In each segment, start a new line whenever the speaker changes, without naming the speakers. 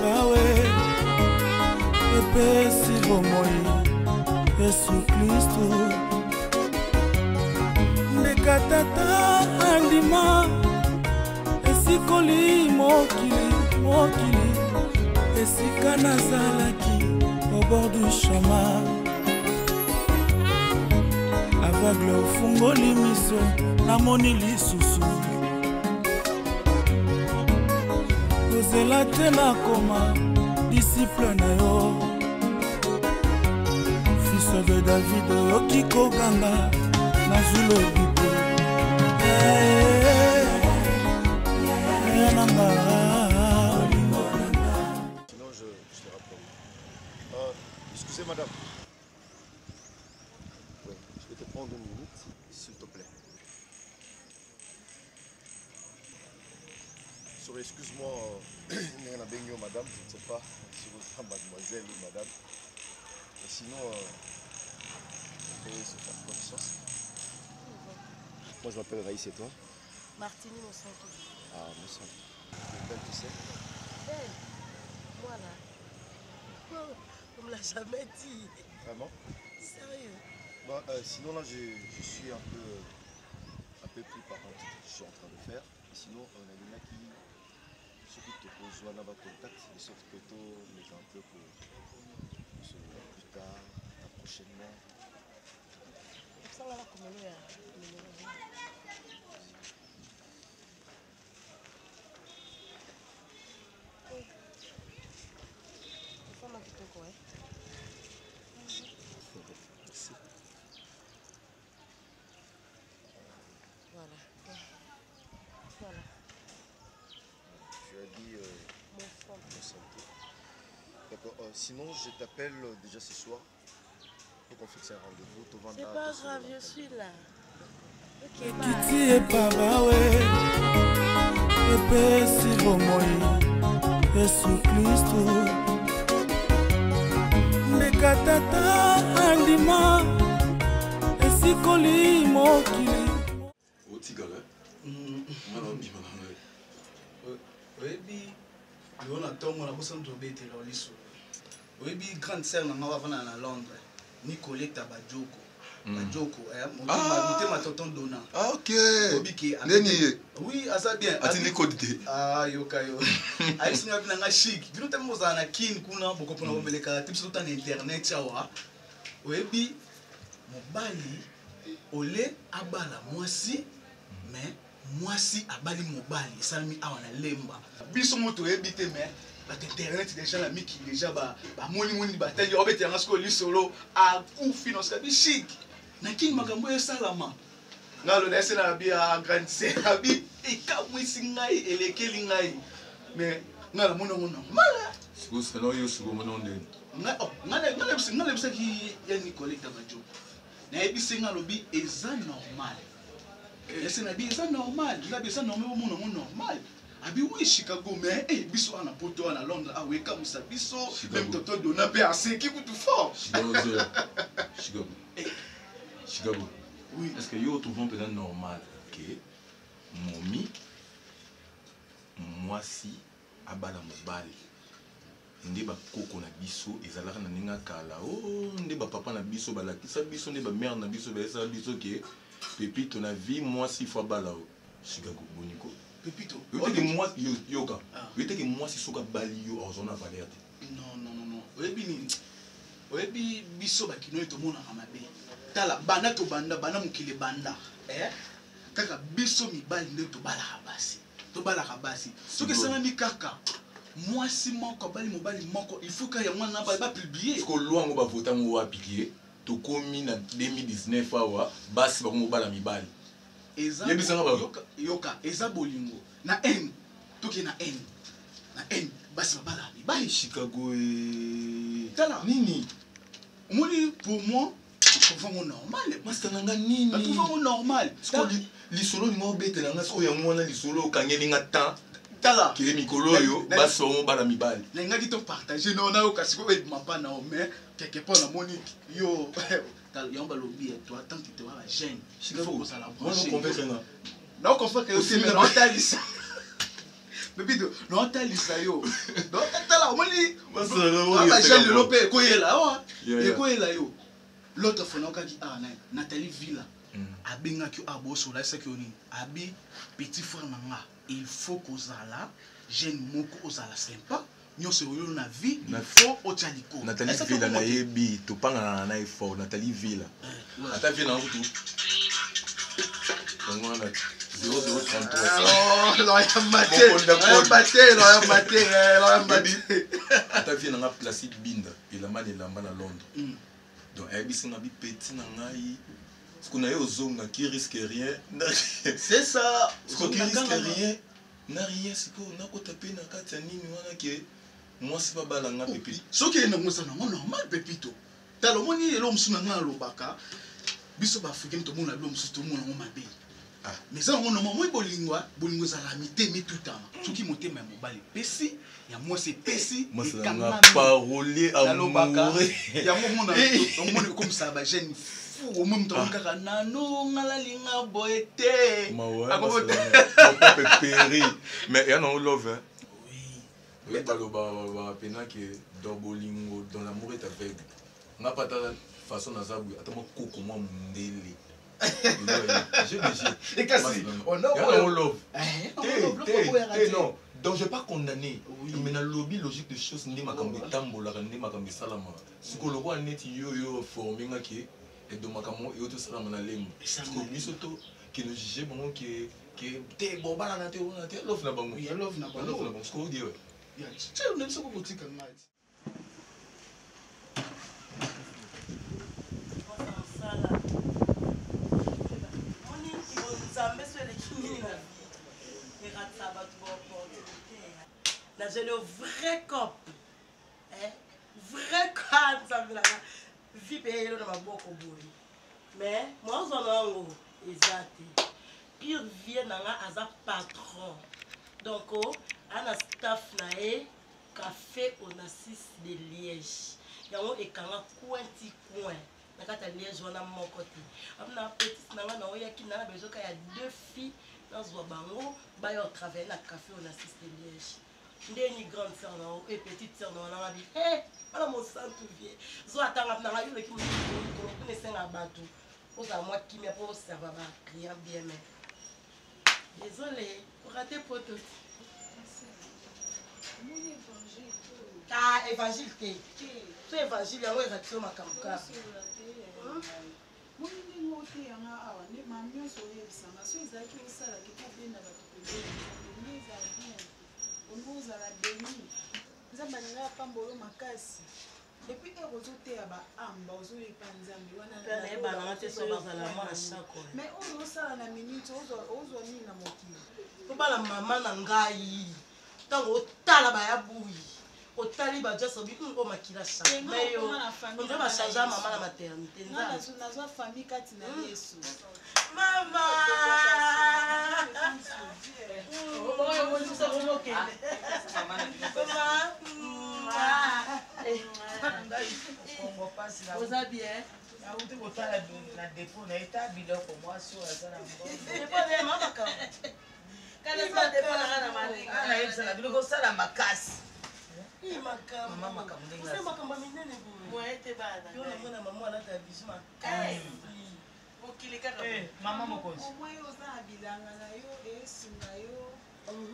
bawe epesi bomoi Yesu Kristo ndeka tata andima esikoli mokili esika nazalaki au bord du chemin aveugle ofungoli miso namoni lisusu kozela te nakoma disciple na yo fils de David oyoki koganga nazwi lobipo nanga.
Sinon je te rappelle. Excusez madame. Oui, je vais te prendre une minute, s'il te plaît. Sorry, excuse-moi, Nana Benyo, madame, je ne sais pas si vous êtes mademoiselle ou madame. Mais sinon, on peut se faire connaissance. Moi je m'appelle Raïs et toi?
Martini Monsanto.
Ah, Monsanto. Belle, tu sais?
Belle? Moi là. On me l'a jamais dit.
Vraiment?
Sérieux?
Bon, sinon là je suis un peu pris par un titre que je suis en train de faire. Et sinon on a des gens qui te posent un contact, de sorte que tu mets un peu pour se voir plus tard, prochainement.
Ça va là comme le
Merci.
Voilà.
Tu as dit
Monsanto.
D'accord. Sinon je t'appelle déjà ce soir pour qu'on fixe un rendez-vous.
C'est pas grave, je suis là. Ok,
Kiti epabawe epesi bomoi Yesu Kristo ndeka tata andima esikoli mokili
otikala mwana obima na ngai
oyebi yo na ntongo nakosana tobetela lisolo oyebi grande sœur na nga bavanda na Londres nicoleta bajoko motema tonton dona.
Ah ok. Neni ye?
Oui, asa bien.
Ati nikodi te.
Ah yoka yo. Aisi nga bina nga chic. Bino temo moza na kin kuna boko pona bomeleka tips tota na internet chawa. Oyebi mobali ole abala mwasi mais mwasi abali mobali salmi awa na lemba. Biso moto oyebi te mais ba internet déjà la miki déjà ba moni batali obete nga sko lisolo a kufi no ska bi chic. Nakini makambo ya salama ngalo na ese na bia grande sœur abi ekamwisi ngai elekeli ngai mais ngala mona mala
siko selo yo siko mona ndeni
ngala bisaki ya Nicoleta Bajoko na ebisi ngalo bi eza normal ese na bi eza normal ngabi eza normal abi oui Chicago mais biso ana poto na Londres aweka musa biso même toto dona pe aseki kutu fort
Chicago.
Oui.
Est-ce que yo trouvons peut-être normal que momi mwasi abala mobali nde ba koko na biso ezalaka na ninga kala nde ba papa na biso balakisa biso nde ba mère na biso besa biso ke Pepito na vie mwasi fo bala Chicago boniko
Pepito
yote ke mwasi yoka yote ke mwasi soka bali yo ozona valeur
non oyebi biso bakino to mona amabe tala banda to banda mukile banda kaka biso mibali nde to bala basi soki sana mi kaka mwasi moko bali mobali moko il faut que ya mwana ba publier
ko lwango ba vota ngo appliquer to komi na 2019 awa basi ba mobala mibali
yoka eza bolingo na n toki na n basi babala mibali
Chicago
tala
nini
moni pour moi trouve normal
master nanga nini
trouve normal
lisolo ni mo betela nga siko ya mwana lisolo kangeli nga temps
tala
kile mikolo yo baso mo bala mibali
na ngaki to partager na ona kasi ko be mapa na mais quelque part na moni yo tala yamba lobi toi tant que tu vas jeune il faut que ça la branche non convaincre aussi mais on t'a dit ça Bébé, non, t'as lu ça, yo. Non, t'as là, au Jeanne Lelo pe koyela wa. Ekoyela yo. L'autre fois nakaki Nathalie Villa. Abengaki aboso la saki oni. Abi petit frère nanga. Il faut qu'ozala jeune moko ozala sympa. Nyonso oyo na vie, il faut otialiko.
Nathalie Villa na yebi topanga na effort Nathalie Villa. Ata vie na tout. Donc on a 0033. Ata vie na Placide Binda, il a mal elamba na Londres. Donc ayebisi na bi petit na ngai. Ce qu'on a eu aux hommes qui risque rien.
C'est ça.
Ce qui risque rien. Na rien c'est qu'on a tapé na kati ya nini wana ke moi c'est pas balanga Pépito.
Ce qui est normal Pépito. Talomoni elom sunanga lobaka. Biso ba africain to mona lom suto mona mo mabe. Mais ça on normalement bolingwa za la mité mais tout temps. Ce qui monte même mobali pesi ya moi c'est pesi
moi c'est un parolier amoureux.
Ya mo mona comme ça ba jeune au même temps kaka nano ngala linga boete.
Mais ya no love. Oui, bah, pena que dans Bolingo, dans l'amour est aveugle. On n'a pas de façon d'azabouer. Attends, coco, moi, m'délé.
J'ai cassé.
On love. Non. Donc, je ne vais pas condamner. Mais dans le lobby, logique de choses, n'est ma cambi tambola, n'est ma cambi salama. Ce que le roi net yo formé, et de ma camo et autres salama na lemo. Parce que lui, surtout, qui nous jugeait, bon, qui est bon, bah, la théorie, love n'a pas moi.
Love n'a pas moi.
Ce qu'on dit, ouais.
Ya, tu ne sais pas comment tu connais.
J'ai le vrai cop. Vrai cop, ça me l'a vie payée dans ma boîte au bout. Mais moi, je suis exact. Pire vient dans un patron. Donc, on a staff nae café on a 6 de Liège. Yango ekanga cointi coin. Na kata Liège wana mon côté. Amna petite nanga na oya ki na besoka ya 2 filles dans zwa bango ba yo travailler na café on a 6 de Liège. Ndeni grande sœur na et petite sœur na na bi. Ala mon sang tout vieux. Zo atanga na yo le ki mo ko ne senga batu. Oza moi qui me pour servir ba client bien mais. Désolé, pour rater poteau. Ah, évangile qui? Tu évangile, il y a un réaction ma campagne.
Et puis, il y a amba ozoyepa nzambe wana mais ozosala na minute ozwa nini na mokili
tobala mama na ngai ntango otala bayabuyi otali bajasobi o makila chameyo nde bachange mama na maternité
nazwa famille kati na yesu
mama
oza bien
auti kotala na dépôt na eta biloko mwasi oyo aza na mbonayebisaka biloko osala makasi mama makambo ndenge mama mokonzi
omoi oza na bilanga na yo esunga yo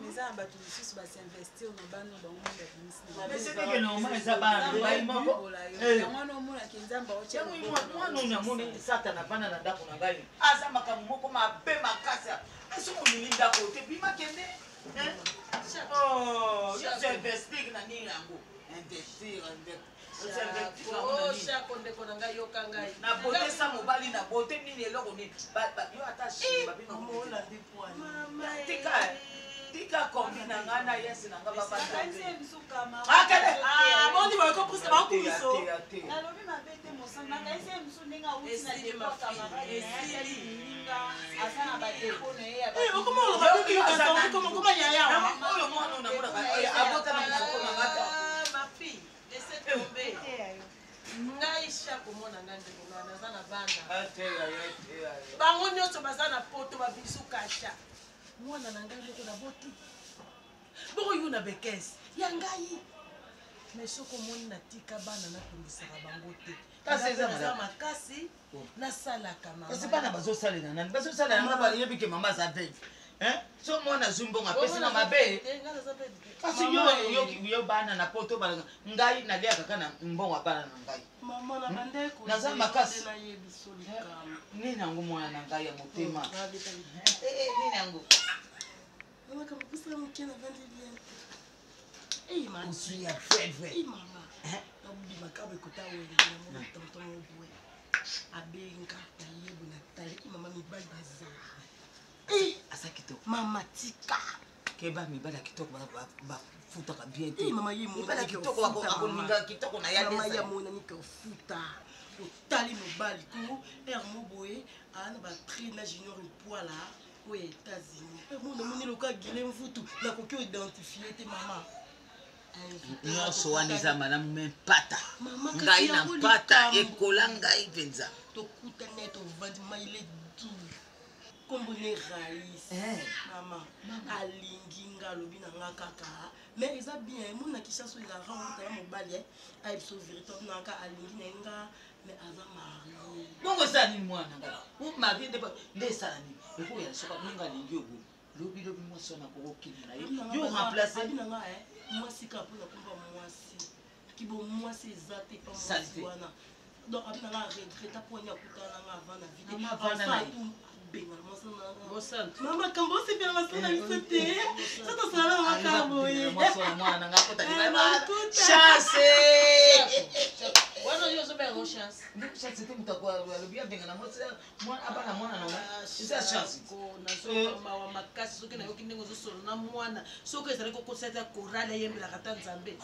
eza na bato mosusu basinvestir na bano bangoyango omonaki nzambe
mwana amoni satana vanda na ndako na ngai aza makambo moko mabe makasi esoko olingi ndako te bima kende investir na nini yango investir na bote sa mobali na bote nini eloko nini yo ata shimba bino tika kombi na nga na yesi na nga
bondi bakoprisa bakumiso
nalobi mabe te mosanga nakaisi misu ndenge awuti na depo camarade nayatali mininga aza na badepo na ye
oyo mwana onamonaka abota na mosoko na ngata
mafi ese tombe ngai shako mona nga ndeko ngana aza na banda bango nyonso baza na poto babisu kasha mwana na ngai moko na boti boko yu na bekesi ya ngai mais soko moni natika bana natungisaka bango te
kasi
eza makasi nasalaka mama
kasi bana bazosalela nani bazosalela nga bayebi ke mama aza veve so mwana azwi mbongo apesi na mabe kasi yo bana na poto balanga ngai naliaka kaka na mbongo ya bana na ngai naza makasi nini yango mwana na ngai ya motema nini yango
Osu ya veve. Mama. Makambo ekota wenge na tonton obwe. Abenga na yebu na tali mama mibali baza.
Asa kitoko.
Mama tika.
Keba mibali kitoko ba futa ka bien te.
Mama ye mo.
Mibali kitoko akoninga kitoko na ya
mama ya mona ni ka futa. Otali mobali ko ermo boye ana ba traîner junior poala. Aux États-Unis. Mon nom est le cas Guilhem Foutou. La coquille identifiée tes maman.
Non, so aniza madame men pata. Ngai na pata ekola ngai penza.
To kuta net au vandi maile tout. Comme ne raïs. Maman, alingi ngalobi na ngakaka. Mais ils a bien mon na kisha so ila rentre ya mobali ai so véritable na ka alingi na nga mais aza marié.
Bongo sani mwana ngai. Ou mari de sani. Eko ya soka ninga lingi obo. Lobi moi sona ko kili na yo remplacer
na nga moi si ka pona kumba moi si ki bo moi c'est zate pas moi wana donc abina nga retraite pour nya kutana nga avant na vie avant benga mama kambo c'est bien la sona lisete ça ta sala makambo
moi sona mwana nga kota libala chance
wana yo so ba chance
ndiko chance te mutakwa lobi benga na mwana abana mwana na c'est chance
ko na so mawa makasi soki na yoki ndenge ozosolo na mwana soki ezali kokoseta korale yembelaka ta nzambe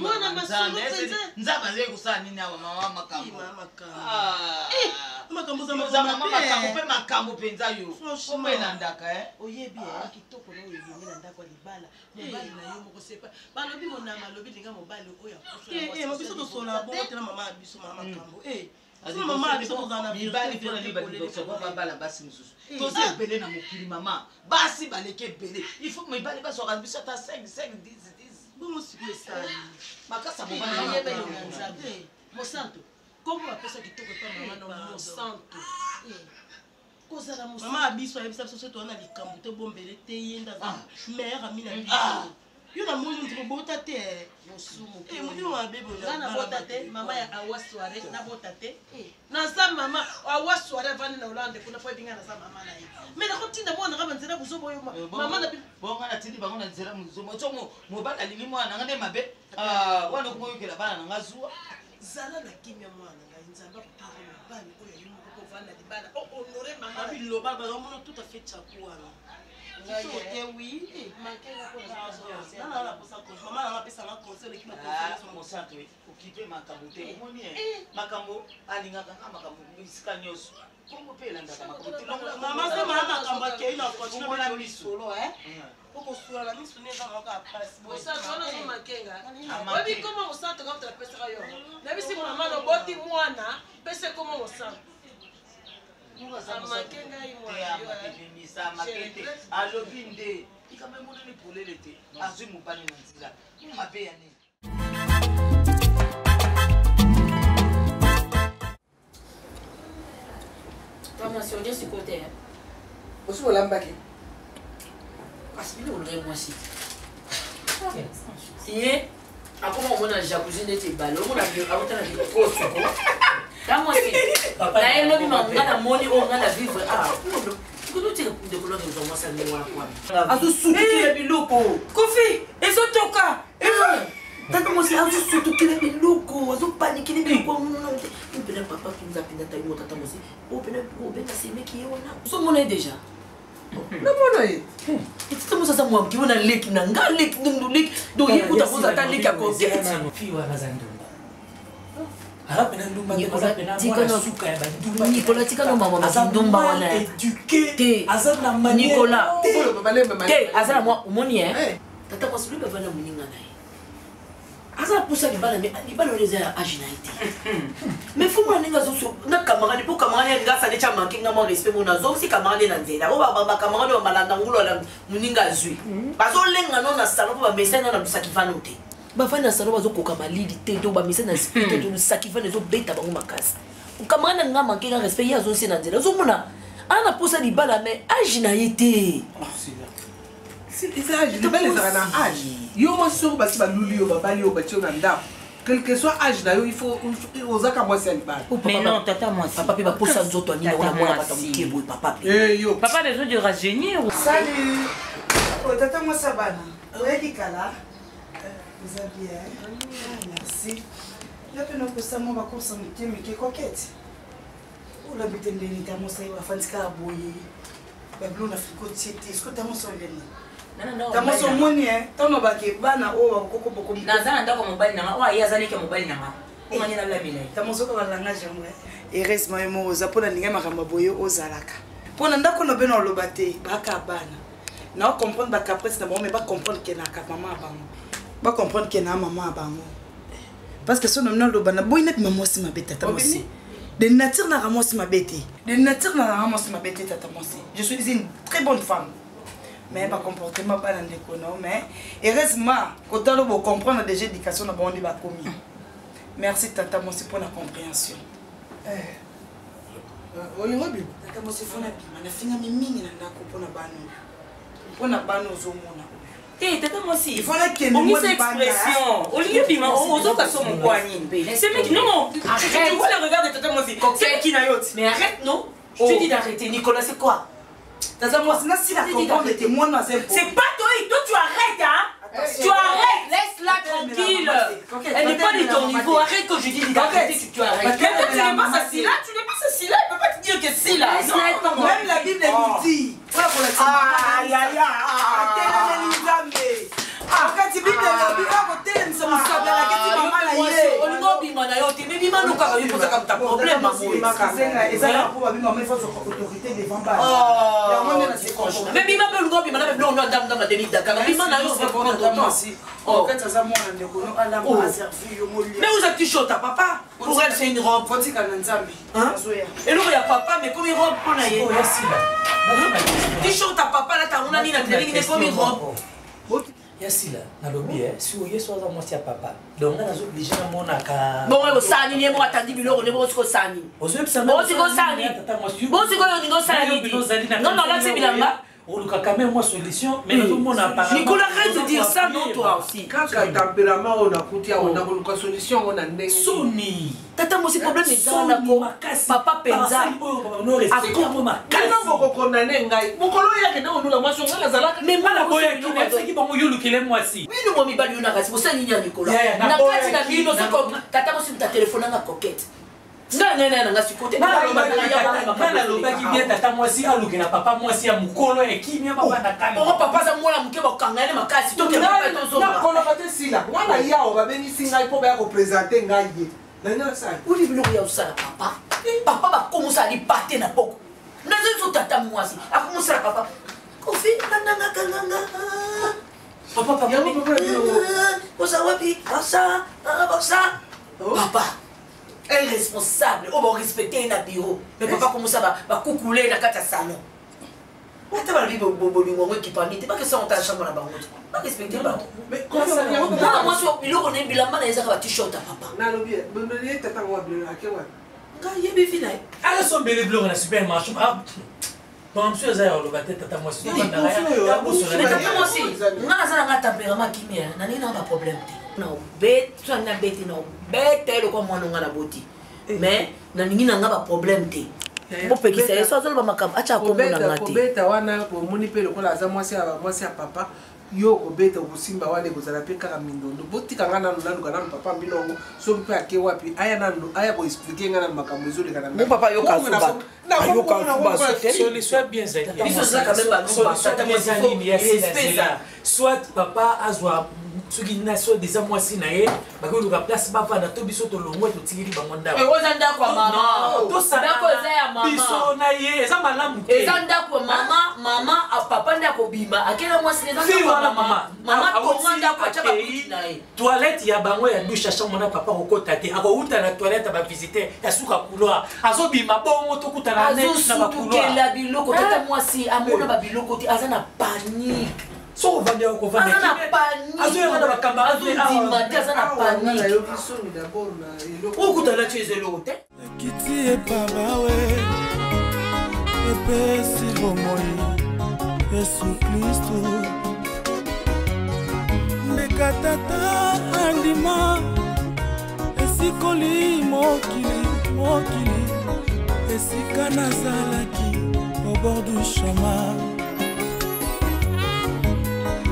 mwana masolo
nzambe azali kosala nini awa mama makambo
makambo za
makambo mpe makambo mpenza yo omelandaka
oyebi kitoko na oyebi na ndako ya libala mobali na yo moko sepa balobi monama alobi linga mobali oyo biso tosola bongo tena mama ya biso mama makambo mama biso tozana
mibali mpona libala basi mosusu toza ebele na mokili mama basi baleki ebele ifo mibali basoka biso ata 5 10
bongo sikoyo esali
makasa
mobayebeli na nzambe mosanto kombo bapesa kitoko epa mama na mosanto kozala mama ya biso ayebisa biso soki towana likambo te bombele te ye ndaza mare ami na biso yo na moni ndiko bota te mosumu moni mabe bola na bota te mama ya awa soirée na bota te na sa mama awa soirée vani na Hollande kuna fa dinga na sa mama na ye mais na kotinda mwana ka banzela buzo boyo mama na
bonga na tindi bango na nzela muzo moto mobala lili mwana ngande mabe wana kumoyokela bana na ngazuwa
zala na kimya mwana ngai nzamba kupaka mobali oyo yimo ko vanda libala honorer mama biloba ba mona tout à fait chakuana oui,
makambo alingaka nga makambo bisika nyonso kombo mpe elandaka
makambo te makambo akei na kotina misolo okosula na miso neza maka pasi bosaona makenga obi koma mosanto kama tutapesa yo na bisi mama no boti mwana pese koma mosanto
alobi nde ikama emonani polele te azwi mobali na nzela mabe ya nini
Formation sur côté.
Aussi on l'embaki.
Parce que on aurait moi si. Et à comment on a jacuzzi de tes ballons, on a vu à autant de cause. Là moi c'est. Là elle lui m'a on a money on a la vivre ah. Kuno tira de couleur de moi ça ne moi quoi.
A tout souki biloko.
Kofi, ezotoka.
Tata moi c'est a tout souki biloko, azo paniquer biloko. Pena papa qui nous a pena tayo tata moi c'est. O pena c'est mec qui est wana.
So monnaie déjà.
Na monnaie. Et tu moi ça moi qui wana leki na nga leki ndundu leki. Do yikuta kuza ta leki ko get.
Fiwa bazandumba.
Nicolas tika no mama mazindumba wana
éduqué azana manière
Nicolas te azana moi omoni tata kwa sulu bavana muninga naye azana pusa libala mais libala les aginaité mais faut moi ninga zo na camarade pour camarade ngasa de chama kinga mo respect mo na zo si camarade na nzela o ba camarade ba malanda ngulo la muninga zui bazo lenga no na salon ba mesena na busaki vanote
bavandi na salon bazokoka malili te to bamisa na spirito to saki vandi ezobeta bango makasi okamanga na nga manke nga respect ye azosi na nzela ozomona ana posa libala me age na ye te
libala ezaka na age yo mwasi soko basi baluli yo babali yo batie yo na ndako quel que soit âge na yo il faut ozaka mwasi ya libala
mais non tata mwasi
papa mpe baposa nzoto anina ona mwana bata moke boye papa
yo papa les autres de rajeunir
salut tata mwasi ya bana oyaki kala vous allez bien merci ya mpe nakosamo bakoursa mike mike kokete olabi te ndeni ta mwasi afandika ya boye babilo na friko tie te esko ta mwasi oleni ta mwasi omoni ntango bake bana oyo bakoko boko
naza na ndako mobali nanga oyo aye azalaki mobali nanga omani nalamela
ta mwasi okoka langage yango heureusement yo moko oza mpona ndenge makambo boye ozalaka mpona ndako na beno oloba te baka bana na comprendre bacaprice na bango mais bacomprendre ke naka mama ya bango bacomprendre ke na mama ya bango parce que so nomina oloba na boyi napi mama osi mabe tata mwasi de nature na ramo osi mabe te de nature na ramo osi mabe te tata mwasi je suis une très bonne femme mais bacomportement bana ndeko no mais heureusement kotalo bocomprendre déjà éducation na bango nde bakomi merci tata mwasi mpona compréhension
olingo bi
tata mwasi fona bima nafingami mingi na ndako mpona bana ozomona
tata mwasi
il faut la kende
ongisa expression olingi bima ozoka so mokwani c'est mec non tu vois le regard de tata mwasi c'est qui na yote
mais arrête non je te dis d'arrêter Nicolas c'est quoi
tata mwasi na si la comprendre te moi na c'est
pas toi tu arrêtes hein tu arrêtes laisse-la tranquille elle n'est pas de ton niveau arrête que je dis d'arrêter tu arrêtes tu n'es pas assis là tu ne peux pas te dire que c'est là
même la Bible nous dit aïe aïe aïe akati bible elobi akotelemisa mosabela akati mama na ye
olingo obima na yo te me bima lukaka yo kozaka ta problème
ezalaka mpo babimama ifo autorité devant bana
me bima mpe olingo obima na me biloko ndo ndamudama demidakaka bima na yo
okati aza mwana ndeko no alamba aservi yo molie
mais vous êtes t-shirt à papa pour elle c'est une robe
fotika na nzambe azoya
eloko ya papa mais comme robe mpona ye t-shirt à papa la tanguna nini na telingi ne comme robe
yasila nalobi si oye so aza mwasi ya papa donc nga nazo oblige namonaka
bongo ekosala nini ye moko atandi biloko nde bosiko osala nini bosiko osala nini bosiko oyo olingi osala nini non olakisi bilamba
olukaka même moi solution mais nazomona
Nicolas arrête de dire ça non toi aussi
kaka tempérament oyo nakuti awo nakoluka solution ngo na ndenge
soni
tata mosi problème eza nako papa penza
akokanango kokondane ngai mokolo oyake na ondula mwasi onga nazalaka
mais mwana boyaki bango yolukele mwasi
wino mo mibali yo nakasi bosala nini ya Nicolas na kati na bino tata mosi muta telefone anga coquette ngai nanga sikote
nalobaki bien tata mwasi alukela papa mwasi ya mokolo ekimia papa na kala
oko papa aza mwana moke bakanga ye makasi
nakoloba te sila mwana yawo babengisi ngai mpo baya kopresente ngai ye nanasali
uli biloko ya osala papa bakomosala lipate na poko nazozo tata mwasi akomosala papa kofi nandangakanganga papa oza wapi basa papa elle est responsable on va respecter na bureau mais papa commence ba coucouler na kata salon ata ba bibo bolingo ngo kipani te ba que ça on t'a chambre na bango ba respecter ba mais quoi ça moi so biloko ne bilamba na ezaka ba t-shirt papa
na lobi bonne tata ngwa biloko akewa
nga yebi vina
ala so mbele biloko na supermarché bon monsieur za yo ba tata moi si
tata moi si nga za nga tempérament kimia na nini na ba problème te na bet so na beti na bete lo kwa mwana nga na boti mais na ningi na nga ba problème te opekisa yeso azoloba makambo acha akomona nga te
kobeta wana omoni mpe lokola aza mwasi ya papa yo kobeta kosimba wana ekozala mpe kaka mindondo botika nga nanu naluka nanu papa mbinongo soki mpe ake wapi aya koexplike nga nanu makambo ezoleka na
papa
soit papa azwa soki naso déjà mwasi na ye bakoluka place bavanda to biso tolongwe totikili bango ndako
oza ndako ya mama
biso na ye eza malamu te
eza ndako ya mama papa ndako bima akela mwasi eza ndako ya mama tonga ndako acha bakuti na ye
toilette ya bango ya douche ya chambre na papa kokota te akouta na toilette ya bavisiteur ya suka couloir azobima bongo tokutana na bakouloir
azosukela biloko tata mwasi amona babiloko te aza na panique
So on va bien qu'on va
aza na panique
azoyanga na bacamarade
azodima te aza na panique okutana ti eza eloko te
ekiti epabawe epesi bomoi yesu kristo ndeka tata andima esikoli mokili esika nazalaki au bord du chemin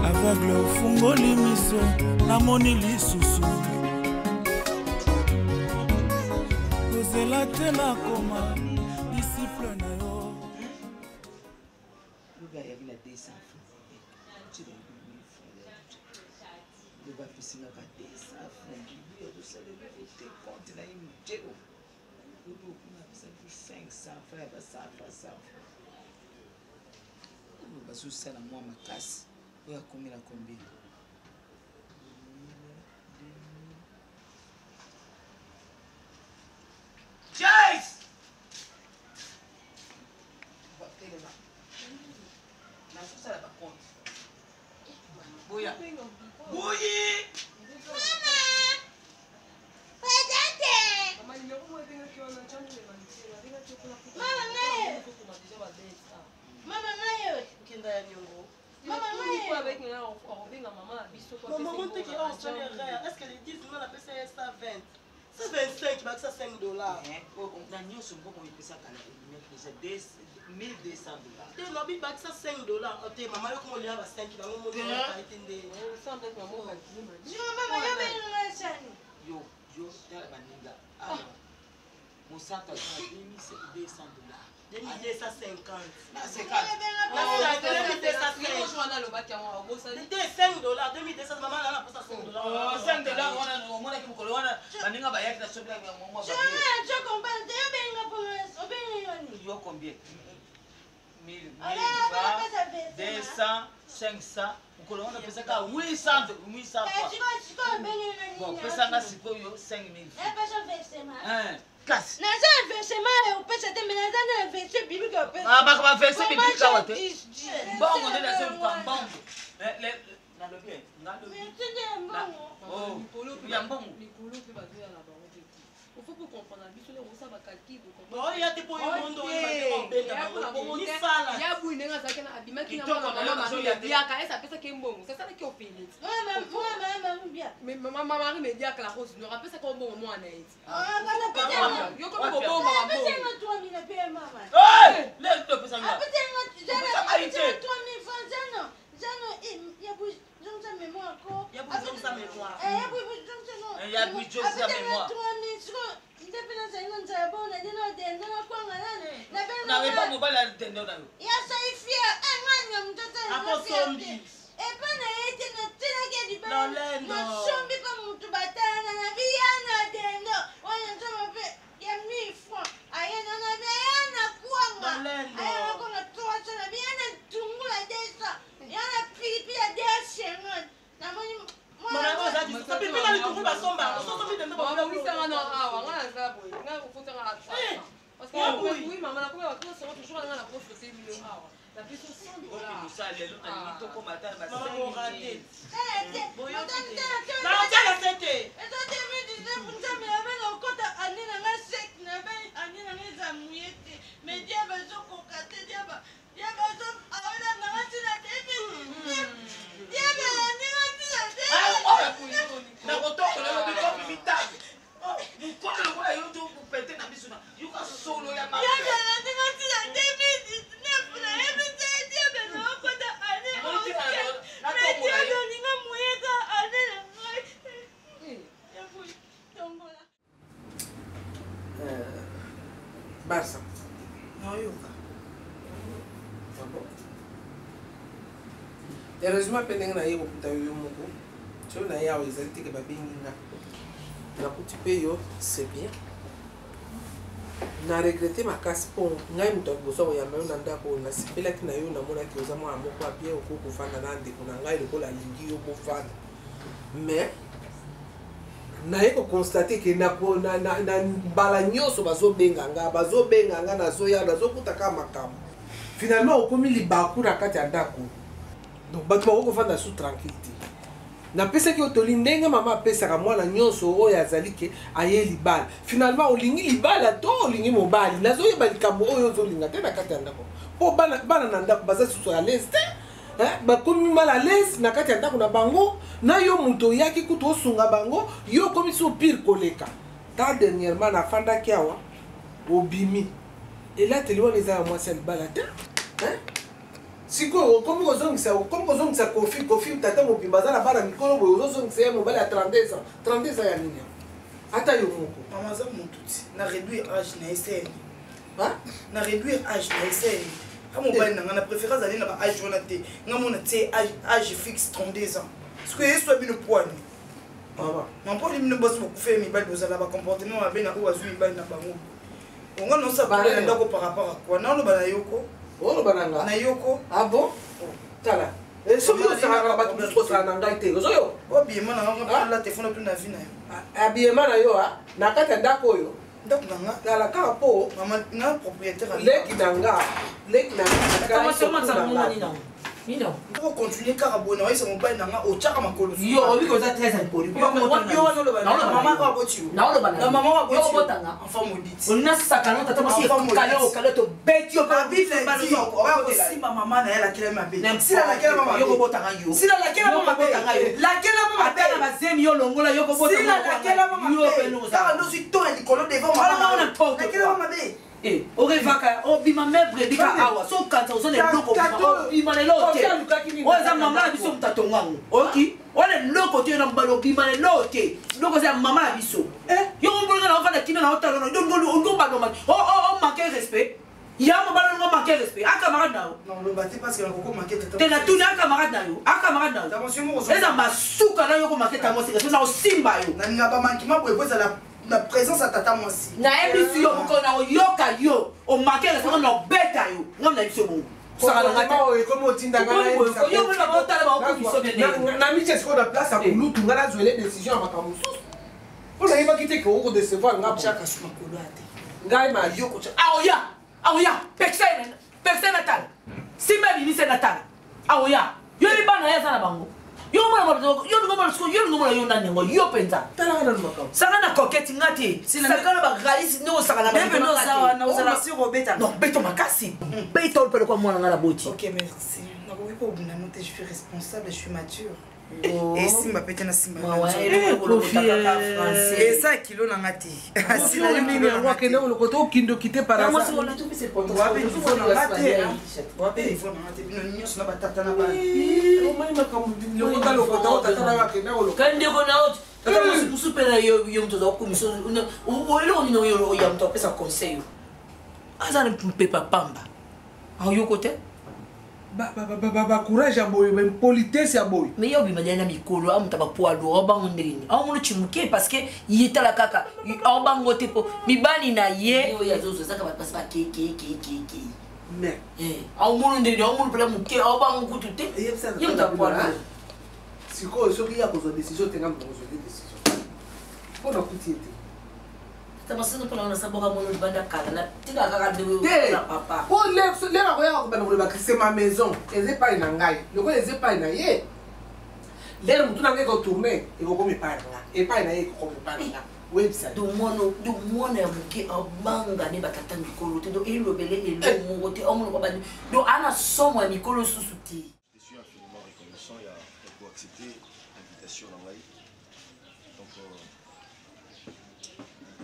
aveugle ofungoli miso namoni lisusu kozela te nakoma disciple na yo
bazosala mwa makasi oyo akomela combien Chase! nazosala bakonte boya boyi
Mama nayo kinda ya nyongo. Mama nayo avec nga on venga mama biso kwa pesa. Maman te qui a installé rien. Est-ce que les 10 on a payé ça 20? Ça 25 bah ça $5.
Na nyonso mboko yepesa kala c'est $1,200.
Te no bi ba ça $5. Ote mama yo ko lia ba 5 ba mo mo ba itende. Ça peut maman ba dima. Yo mama yo benga chani.
Yo tala baninga. Ah. Mosaka za $2,200.
2250.
Na 50.
$5 maman là pour ça $5.
Oh $5 on mona ki mukolo wana baninga ba yakina sobla ya mwa ba.
Je comprends te benga pour obenga
yo combien 1000 200 500 mukolo wana pesa ka 800 bon pesa nga sikoyo 5000.
Pesa versement.
Kasi.
Naza versement opesa te menaza na verser biblique opesa.
Ah ba verser biblique ka wate. Bongo ndio nasema pambongo. Na lobi ngalo. Oh, ya mbongo.
Mikolo pe bazoya na bango te. Il faut pour comprendre biso le rosa ba calcul ko.
Bon, il y a des points mondo ni sala.
Ya bu inenga zake na abimaki na mama ya biaka esa pesa ke mbongo. Sasa na ki opelete.
Mama bien.
Mais maman mari me dia que la rose ne rappelle ça comme bon moi na eti.
Ah, bana pesa.
Yo comme bon mama.
Pesa nga 3000 pe mama.
Eh, le pesa nga.
Pesa nga 3000 francs jano. Jano ya bu jonza mémoire ko. Ya bu jonza mémoire. Ya bu jonza no.
Ya bu jonza mémoire. Na wepa mobala tendo na yo.
Ya saifia nganya mtoto
hapo sombi.
Epa na yete na tena ke di ba. Na sombi pa mtu batana na biana tendo. Wana toma pe ya 1000 francs. Ayana na biana kuanga. Ayana ko na toa na biana tungula desa. Yana pipi ya desa ngon. Na moni mama ngoza di sapi pe na litungula somba. So sombi tendo ba.
Mama wisa ngana awa ngana zabo. Ngana kufuta ngana tsaka. Parce que oui maman na kwa kwa sema toujours ngana poste c'est million awa. La pièce $100.
Ça les l'autre ni toko matin ba.
Maman raté. Boyo tete. Na tela tete. Ezo temi dise punta me abena okota anina nga sek na be anina ngeza muyete. Me dia ba zo kokate dia ba. Dia ba zo awela na ngatina tete. Dia ba anina tina tete.
Na kotoko na biko mitaki. Mukolo lo kwa yo tu kupete na biso na. Yuka solo ya mama.
Dia ba anina tina tete. Na ebite dia ba no okota anina. Na tomo la yo ninga muyeka anina.
Barça.
Non, yoka.
Heureusement pe ndenge na ye kokuta yo moko so na ye awa ezali teke babengi nga nakuti mpe yo c'est bien na regrete makasi mpo ngai moto aliboso koyamba yo na ndako oyo nasepelaki na yo namonaki oza mwana moko abien okoki kovanda na ndeko na ngai lokola alingi yo bovanda mais naye kokonstate ke na mbala nyonso bazobenga nga nazoya nazokutaka makambo finalement okomi libaku na kati ya ndako donc bato bakokofanda sous tranquillité napesaki otoli ndenge mama apesaka mwana nyonso oyo azali ke aye libala finalement olingi libala to olingi mobali nazoyeba likambo oyo ozolinga te na kati ya ndako mpo bana na ndako baza susu à l'aise te bakomi mal à l'aise na kati ya ndako na bango na yo moto oyaki kutu osunga bango yo okomi so pire koleka ta dernièrement nafandaki awa obimi elateli wana eza ya mwasi ya libala te sikoyo okomi kozongisa kofi tata mobimba aza na bana mikolo boye ozozongisa ye mobali ya 30 ans ya nini ata yo moko
mama aza motu ti na réduire âge na eseni na réduire âge na eseni ka mobali na nga na préféré azali na baage wana te nga mona tie âge fixe 32 ans parceke yesu abino poani mampoli bino bosi bokufa ye mibali bozala bacomportement mabe na oyo azwi mibali na bango onga nosapole na ndako par rapport a quoi naoloba na yoko
oloba na nga
na yoko
ah bon tala soki osakaka bato mosusu osala na ngai te ozoyo
obiema na ngala telefone mpe na vi na yo
abiema na yo na kati ya ndako oyo
ndako na nga
tala kaka mpo
nga propriétaire
leki na nga
oko continue kaka boye nawayisa mobali na nga otyaka makolo
yo obi koza 13 alcoolique
na mama wabotanga enfant maudite
olina sakana tata mwasi kale to beti yo
okosimba mama na ye lakela mabe
sila lakela mama yo kobotanga yo
sila lakela mama botanga yo lakela mama
ata na bazemi yo longola yo kobotanga
sila lakela mama
yo peno
kaka ndosi to ya likolo devant mama lakela mama be
orevaka obima mebre bika awa so kanta ozone loko obima lelo te oza mama na biso mutatongango oki ole loko te na mbalo obima lelo te loko za mama na biso yo ngolonga na ofana kina na otalo no ndo mbalo ma o manquer respect ya mbalo ngo manquer respect a camarade na
non le bâti parce que la coco manquer
te na tuna camarade na yo a camarade na yo eza masuka na yo ko manquer tango c'est na osimba yo
na nga ba manquement pour eza la présence à tata mwasi
na ebisi yo ko na yoka yo o manquer respect na beta yo ngam na biso bongo
na miche sikoyo na place ya kolutu nga nazwele décision ya makambo mosusu mpo nayebaki te ke okodecevoir ngai mayoko
aoya pekse na tala simba ebimisi na tala aoya yo libana ye aza na bango yo lingomona yo nanengo yo mpenza saka na koketi nga te saka na bagalisi nde osaka na beto makasi beto olupele kwa mwana nga na boti
ok merci nakoki po obundano te je suis responsable je suis mature esimba pete na simba eza kilo na nga te
akende oloko te okindoki te
nyonso na batata na
kandeko na oti tata mosusu mpe na yo moto aza kokomisa eloko nini ya moto apesa conseil aza na mpepa pamba aoyoko te
bacourage ya boye bapolitese ya boye
mais yo bima na mikolo amuta bapoids lourd obango ndeni aomona chimuke parce que yetala kaka aobango te po mibali na ye oyo azozozaka bato basi bakekekekeke aomona ndeni aomona mpela moke aobango kutu te ye muta poids lourd
sikoyo soki ya kozwa décision te nga moto kozwa décision mpona kuti ete
tamasino mpona na saboka mono libanda kala na tika kaka na papa
o lera koyaka kobanda koloba c'est ma maison eza epai na ngai lokola eza epai na ye lere motu na ngai ekotourne ekokomi epai na ye ekokomi epai na nga website
domwana ya moke abanga ne batata mikolo te do elobele elo moko te omona babandi do ana somo ya mikolo susu te.
Je suis infiniment reconnaissant pour accepter l'invitation à Ngai. Donc,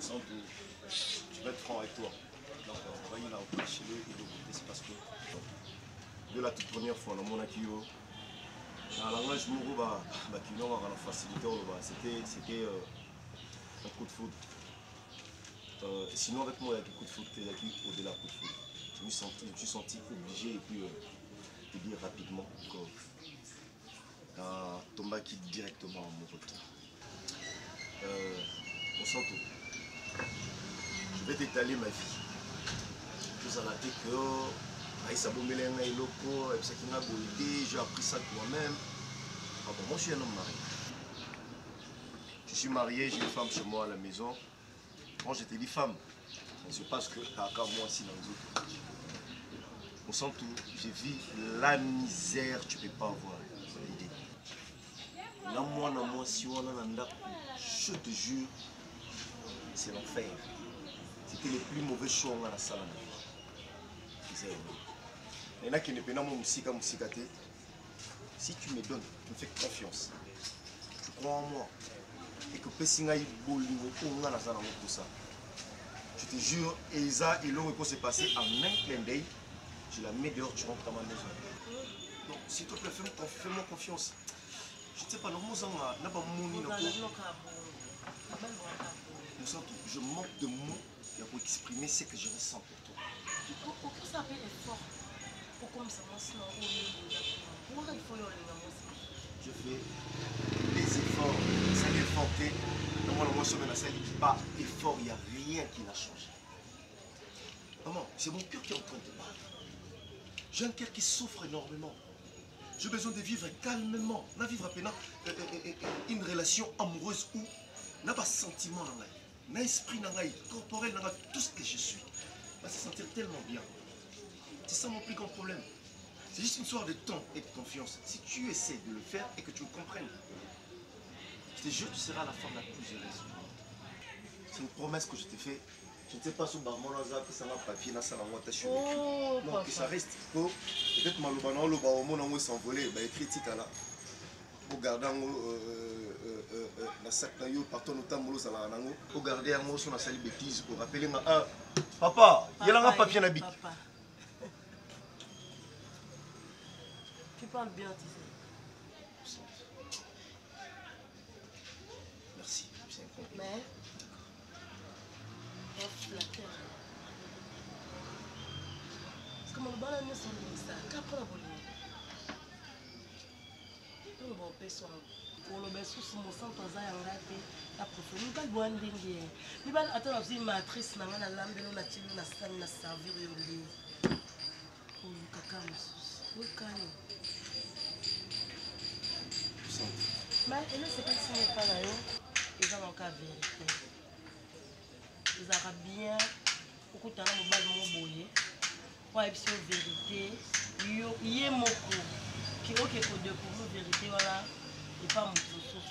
sans doute, je vais être franc avec toi. Donc, on va y aller chez eux et c'est parce que de la toute première fois, dans mon akio, dans la langage mouro, on va la facilité, c'était un coup de foudre. Sinon, avec moi, il y a des coups de foudre, il y a au-delà de coup de foudre. Je me suis senti obligé et puis de dire rapidement que Tombaki directement en mon retour. On sent tout. Je vais t'étaler ma vie. Vous en avez que j'ai appris ça de moi-même. Ah bon, moi je suis un homme marié. Je suis marié, j'ai une femme chez moi à la maison. Quand j'étais dit femme, c'est parce que moi aussi dans les autres. Au centre où j'ai vu la misère, tu peux pas avoir l'idée. Je te jure, c'est l'enfer. C'était le plus mauvais choix dans la salle. Il y en a qui ne peuvent pas me. Si tu me donnes, tu me fais confiance, tu crois en moi, et que Pessinga est beau, je te jure, Elsa et l'eau peut se passer en un clin d'œil. Je la mets dehors, tu rentres dans ma maison. Donc, s'il te plaît, fais-moi confiance. Je ne sais pas, normalement, je manque de mots pour exprimer ce que je ressens pour toi.
Pourquoi ça appelle effort? Pourquoi ça
je fais des efforts, ça n'est forté. Normalement, je ne pas effort, il n'y a rien qui n'a changé. Maman, c'est mon cœur qui est en train de parler. J'ai un cœur qui souffre énormément. J'ai besoin de vivre calmement, de vivre à peine une relation amoureuse où n'a pas sentiment dans la vie, n'a esprit dans la vie, corporel dans tout ce que je suis. Va se sentir tellement bien. C'est ça mon plus grand problème. C'est juste une histoire de temps et de confiance. Si tu essaies de le faire et que tu le comprennes, je te jure, tu seras la femme la plus heureuse. C'est une promesse que je t'ai faite. Je ne sais pas si tu as un papier dans la moitié. Non, que ça reste. Peut-être que tu s'envoler. Écrit là. Pour garder la sac partout pour garder un mot sur la salle bêtise. Pour rappeler papa, il y a un papier dans la bic.
Tu parles bien, tu sais.
Merci, c'est un compliment.
Mais, flatteur. Parce que mon bonhomme est son ministère. Qu'après la volée. On va payer son. Pour le baisser sous mon sang, on a raté la profondeur. Nous allons voir un dingue. Nous allons attendre une matrice. Nous allons la lampe, nous allons tirer la salle, nous allons servir au lit. Oh, le caca, monsieur. Le calme. Mais elle ne sait pas si n'est pas là. Ils ont encore vérité. Les Arabiens, beaucoup de temps, ils ont boyé. Pour être vérité, il y a mon cours. Qui est OK pour la vérité, voilà. Et pas mon trousseau.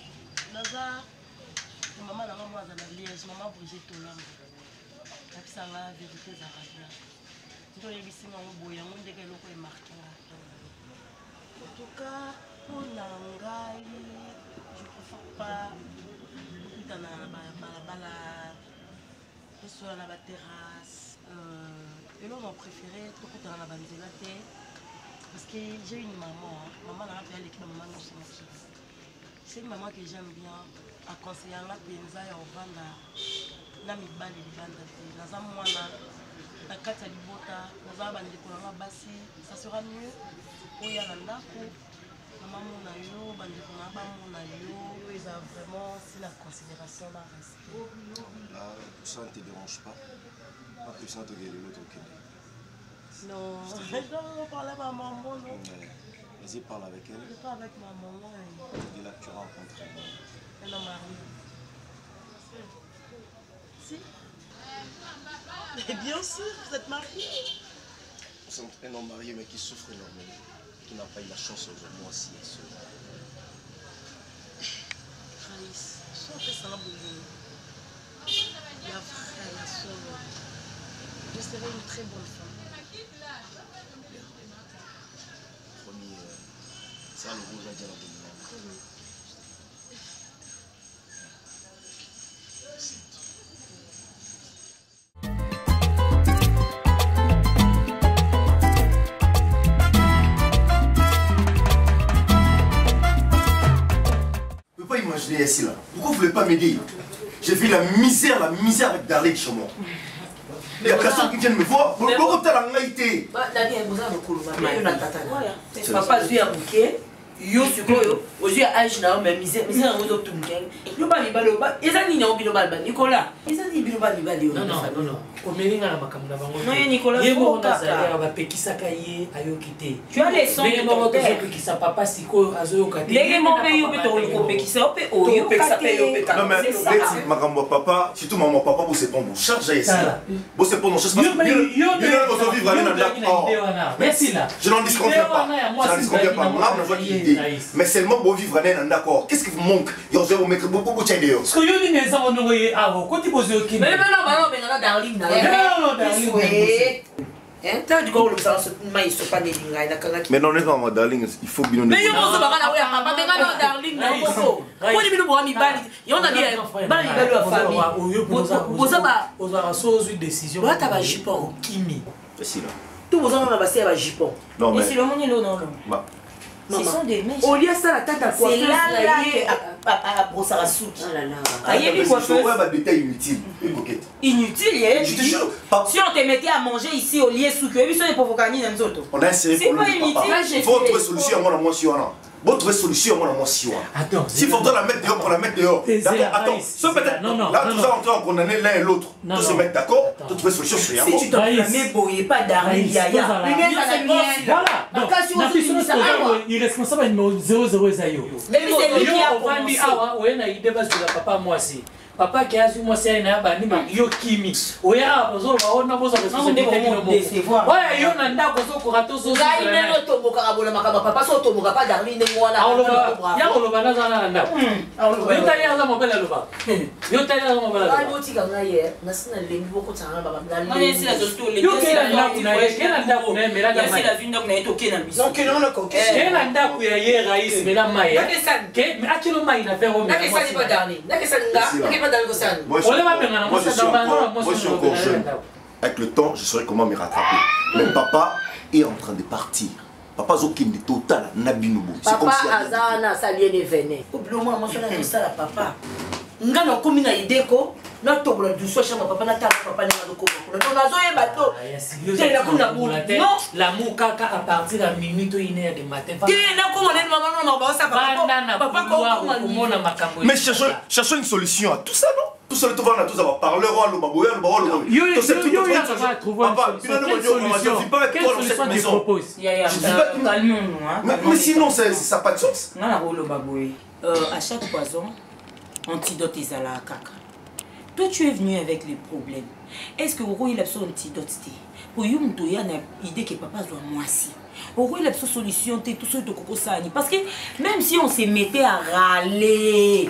Naza, maman n'a pas de la liaison, maman Brigitte Tolam. Et puis ça la vérité des Arabiens. Donc il y a ici un boyé, on dit que l'eau est marquée. En tout cas, pour Nangai, je ne préfère pas dans la terrasse. Et là, on a préféré dans la bandelate parce que j'ai une maman. Maman n'a pas l'équipe, maman non c'est une maman que j'aime bien. À conseiller la penza et au vanda. La mibali de banda. Naza mwana. La kata libota. Naza bandi kolanga basi. Ça sera mieux. Oya landako. Maman mon ayo, bandi kolanga mon ayo. Ils ont vraiment si la considération la respect.
Là, ça ne te dérange pas. Pas que ça te guérit l'autre au Québec.
Non, je dois parler à ma maman.
Vas-y, parle avec elle.
Je parle avec ma maman.
Et là, tu rencontres
elle. Elle a marié. Si. Mais bien sûr, vous êtes mariés.
Un homme marié, mais qui souffre énormément. Qui n'a pas eu la chance aujourd'hui aussi.
Raïs, soit fait ça, la vraie, la seule. Je serai une très bonne femme.
Promis, ça le rose à dire la bonne femme. Je ne peux pas imaginer ici là. Pourquoi vous ne voulez pas m'aider? J'ai vu la misère avec Darley chez moi. Il y a personne qui vient me voir. Pourquoi tu as la ngaïté?
Papa lui a bouqué, yo sikoyo ozwi age na yo mais misère yango ezotumika yo bamibale eza nini yango bino baliba nicolas eza nini bino bamibale yo
omelinga na makambo na bango
ye
moko nazali bapekisaka ye ayoki te
ndenge
moko tozopekisa papa sikoyo azoyoka te
ndenge mo mpe yo mpe tokopekisa yo mpe oyoka te
non mais beti makambo ya papa surtout maman papa bose prendre en charge ya esila bose prendre en charge parce que yo ozovivre aller na ndako je n'en disconviens pas moi je vois l'idée mais seulement pour vivre aller na ndako qu'est-ce qui vous manque yo zo mettre beaucoup de dehors
parce que yo ni neza monongo ye awo koti bozo ki
mais non bano benga darling na Tant du coup, le sang se maille sur pas des lignes.
Mais non, non, darling, il faut bien.
Mais il y a un papa, mais non, darling, non. Pourquoi il pour ami bali? Il y en a bien. Bali bali la famille. Vous avez
une décision.
Là, tu vas jipon.
Kimi.
C'est là.
Tout vous en avez passé à jipon.
Non, mais.
C'est le monde non non. Ce sont des mecs. Au lieu de ça, la tête à quoi? C'est là à brosser à soupe. Oh là là.
C'est un détail inutile.
Inutile,
je te jure.
Si on te mettait à manger ici au lieu sous que, ils sont des provocations dans autres.
On a essayé
pour le papa.
Il faut trouver solution à moi si on a. Bon, trouver solution à moi si on a.
Attends.
S'il faudra la mettre dehors, on la met dehors. D'accord, attends. Ça peut-être. Là, tout ça, on doit condamner l'un et l'autre. Tous se mettre d'accord, tout trouver solution sur
si tu t'en pas d'arrêt, yaya.
Voilà. Donc, il est responsable numéro 00 Esayo.
Mais c'est lui qui a
commencé. Oui, na idée parce que papa moi aussi. Papa qui a su moi c'est na bani ma yo kimi. Oya bozo ba ona bozo responsabilité ni mo. Ouais, yo na ndako zo ko rato zo.
Ngai neno tomoka kabona makaba papa so tomoka pa darling ne mwana.
Ya ko loba na zana na ndako. Yo tali aza mobela loba. Yo tali aza mobela loba.
Ai boti ka ngai na sina lengi boko tsanga baba ngala.
Moi c'est la zosto le.
Yo kela ndako na ye, kela ndako na mela
na mai. Ya c'est la vie ndako na eto kena biso.
Donc non ko.
Kela ndako ya ye rais mela mai. Ke mais akilo mai na faire au
mais. Nakesa ni pas darling. Nakesa nga.
Moi, je suis encore jeune. Avec le temps, je saurais comment me rattraper. Mais papa est en train de partir. Papa Zokim de total Nabinubu.
Papa Azana, ça vient de venir. Oubliez-moi, moi je suis ça la papa. Nga na komi na ideko na tobola du so chama papa na tala papa na ko ko na zo e bato te na kuna bula non
l'amour kaka à partir de minuit to 1h du matin
te na ko mona maman na ba sa papa
ko mona makambo
mais cherchons une solution à tout ça non tout seul tout va na tout ça va parler roi le baboya le barolo
yo va trouver quelle solution tu proposes
mais sinon ça pas de sens
na rolo baboya à chaque poison antidote ezala kaka. Toi tu es venu avec les problèmes. Est-ce que vous avez la antidote pour you mto ya na idée que papa doit moisi. Vous avez la solution tout ce de coco sani parce que même si on se mettait à râler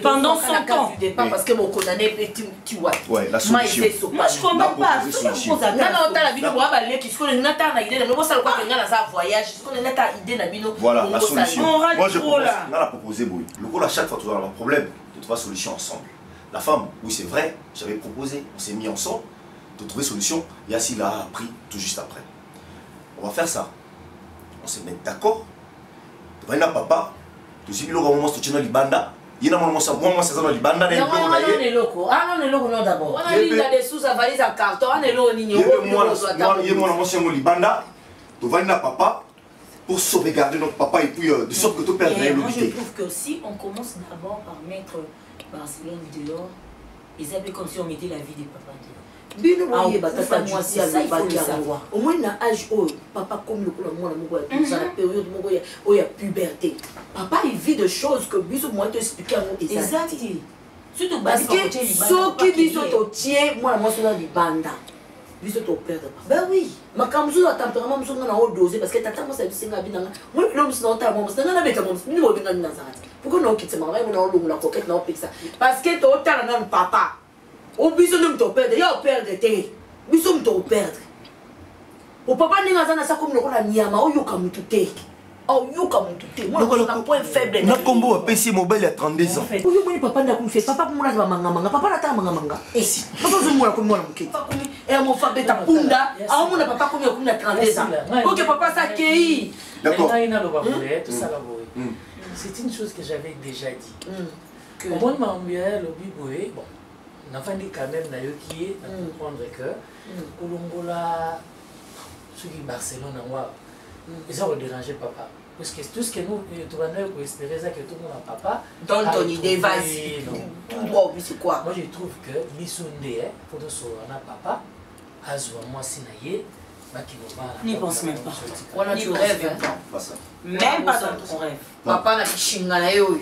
pendant son temps
parce que mon condamné tu vois.
Ouais, la solution.
Moi je comprends pas.
Non non ta la bino boa balé qui ko na ta na idée na bo sala kwa ngala za voyage ko na ta idée na bino.
Voilà la solution. Moi je propose on a proposé boy. Le coup à chaque fois tu as un problème, de trouver solution ensemble. La femme, oui c'est vrai, j'avais proposé, on s'est mis ensemble de trouver solution. Yassi l'a appris tout juste après. On va faire ça. On se met d'accord. Tu vas papa. Tu sais, il y a un moment où tu es dans l'Ibanda. Il y a un moment où tu es dans l'Ibanda.
Non, non, d'abord. On a mis des sous à valise en carton. On est là, on y est.
Il y a un moment où l'Ibanda. Tu vas papa pour sauvegarder notre papa et puis de sorte que tu perds rien.
Moi, je trouve que si on commence d'abord par mettre Barcelone dehors, ils appellent comme si on mettait la vie des papas dehors.
Bino boye batata mwasi alobaki yango au moins na âge oyo papa comme le kola mwana moko ya dans la période moko ya puberté papa il vit de choses que biso moi te expliquer yango exact surtout parce que soki biso to tie mwana mwasi na libanda biso to perdre ben oui makambo zo tempérament biso na o doser parce que tata mo sa bisinga binanga moi le biso na ta mo na na beta mo ni mo binga na zati pourquoi na okitema ngai mo na longo la coquette na opekisa parce que to tala na papa au biso nous te perdre, il y a perdre té. Biso nous te perdre. Au papa ninga zana sa comme le kola nyama o yoka mututé. O yoka mututé. Moi je suis point faible.
Na combo a PC mobile à 32 ans.
O yo papa na kunfe papa ko mona ba manga papa na ta manga. Si. Papa zo mona ko mona muke. Papa ko e mo fa beta punda. A mona papa ko ko na 32 ans. OK papa ça kei.
D'accord.
Tout ça là c'est une chose que j'avais déjà dit. Au moins m'a envoyé le biboé bon. On a quand même qui comprendre que Colombola, ceux qui Barcelone, ils ont dérangé papa. Parce que tout ce que nous devons espérer, c'est que tout le monde a papa.
Donne ton idée, vas-y.
Moi, je trouve que Bissundé, pour nous sauver, papa, Azwa, moi, Sinaye,
n'y pense même pas. On a du rêve. Même pas dans ton rêve. Papa n'a pas de yo.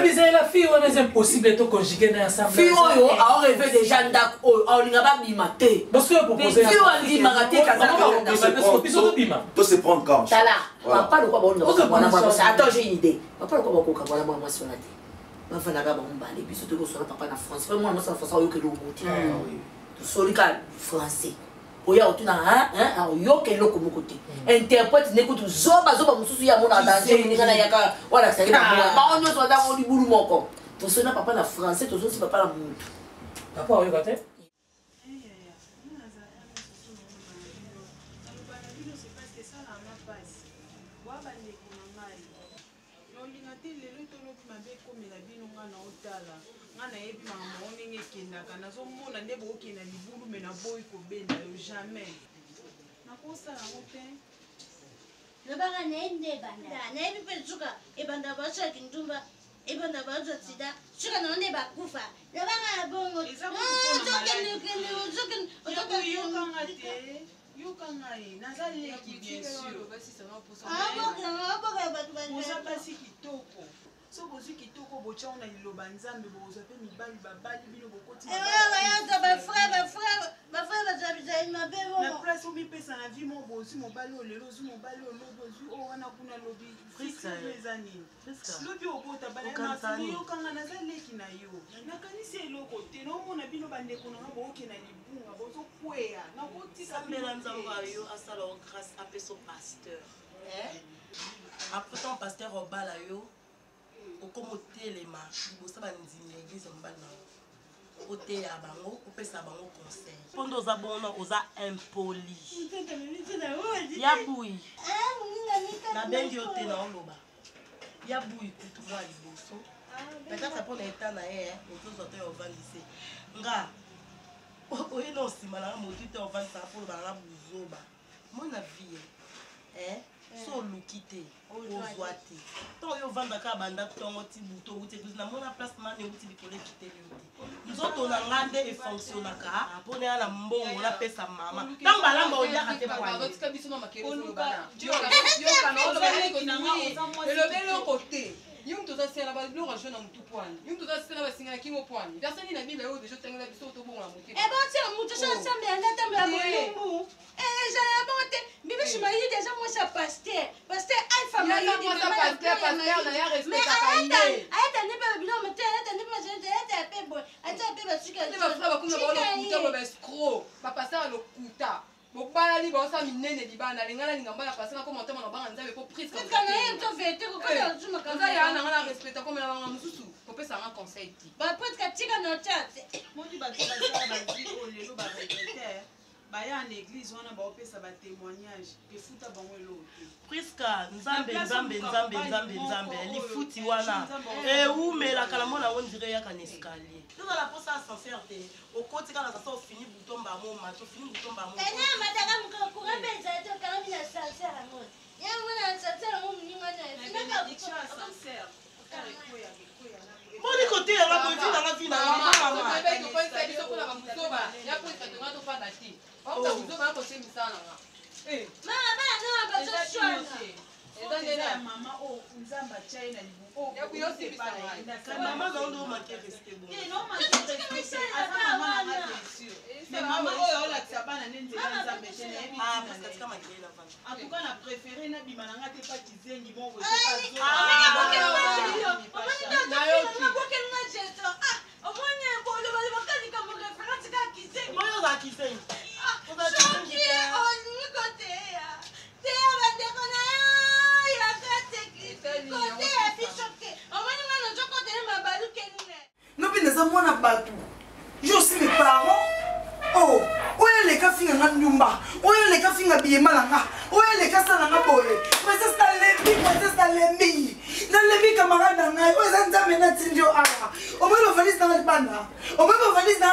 Mais la fille, on est impossible de conjuguer ensemble.
Fille, on a rêvé déjà on n'a pas bimaté.
Parce que pour poser.
Fille, on dit maraté
peut se prendre quand.
T'as là. Papa, le quoi, attends, j'ai une idée. Papa, le quoi, moi, sur la tête. Ma femme n'a pas de puis surtout que papa en France. Moi, c'est en France, on a eu que l'eau. Tout solical français. Oya otuna hein yo ke loko mokote interprète n'écoute zoba mususu ya mona danger ni kana yaka wala ça ba onyo so da mo di bulu moko to sona papa na français to so papa na mutu
papa oyo kate
na yebi mama onenge kendaka nazomona nde bookenda libulu me naboyi kobenda yo jamais nakosala yango te
lobaka nayebi nde ebanda nayebi mpe suka ebanda bazwa kindumba ebanda bazwa sida suka nao nde bakufa lobaka na bongo
yokanga te yokanga ye naza leki bien sûr oza pasi kitoko so bozwi kitoko botya ona liloba nzambe bozwa mpe mibali babali bino bokotina place omipesa na vi mo bozwi mobali olelo ozwi mobali olobi ozwi o wana kuna lobi eza nini lobi obota banamasini yokanga naza leki na yo nakanisi eloko te naomona bino bandeko nanga bookena libunga bozokweya
nakotisambela nzambe ayo asala o grâce apesa o pasteur après ton pasteur obala yo okomo telema liboso bandimi ya église mobali na oteya bango opesa bango conseil mpondo oza bona oza impoli ya bui nabengi yo te na oloba ya bui kutu mwa liboso peut-être mpona eta na ye otozwa te ovandise nga oye na osima nanga motu te ovandisaka mpo olobaka na buzoba mona vie so oluki te ozwa te to oyo ovandaka banda ntongo ti buto outi eglise namona place mane euti likolo ekiteli yo te nzoto na nga nde efonctionnaka mpona ya na mbongo napesa mama ntango balamba oliaka te
elobeloko te yo mutu ozasiala biloko ajoi na mutu pwani yo mutu ozasala basingana kingo pwani dasani na bibla oyo deja otangela biso otobongola moke
ebatia mutu sosambe yanga ntambo ya molumbu ezala bongo te bibishi mayidi deja mwasi ya paster alpha mayidi ayeta nde mpe babiloko te ayeta nde mpe bajenete ayeta ya mpe boye ayeta mpe
basuka baescro bapasara lokuta bobalali baosa minene libanda alingana lingamba ya pasanga ko motema na banga nzambe po prise oza ya nanga na respecta komela banga mosusu kopesa nga conseil ti
baprêtre katika na chat
modi bato basala bazwi oyo lelo baregrete baya na église wana baopesa batémoignage efuta bango eloko te
priska nzambe lifuti wana eumelaka na mona ngo ndire yaka na escalier tozala mposa ascenseur te okoti kaka sasa ofini butomba mo mato ofini butomba mo
mataka mokakura mpe ezali te okangi na ascenseur yango yango na ascenseur yango moningana
moni kote yanga boevi nanga vi
mama o nzamba chai na libu
mama zaondo omake reste
mama oyo olakisa bana nde nzela nzambe te nayebi atuka na préféré nabima nanga te pa kizengi moko
nopi naza mwana bato yo aussi mes parents oh oyo eleka finga nga nyumba oyo eleka finga biyema na nga oyo eleka sala nga boye princesse nalembi nalembi camarade na ngai oyo eza nzambe natindi yo awa omoi bavalise nanga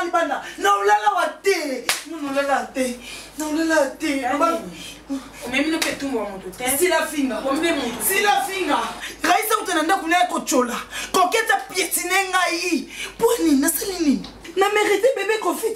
libanda na olala wa te nonolala te Non, là, t'es.
Omemi no pe tumba moto te.
Sila finga. Sila finga. Raisa utananda kuna kochola. Koketa piétiner ngai. Poni nasali nini? Na mérité bébé Kofi.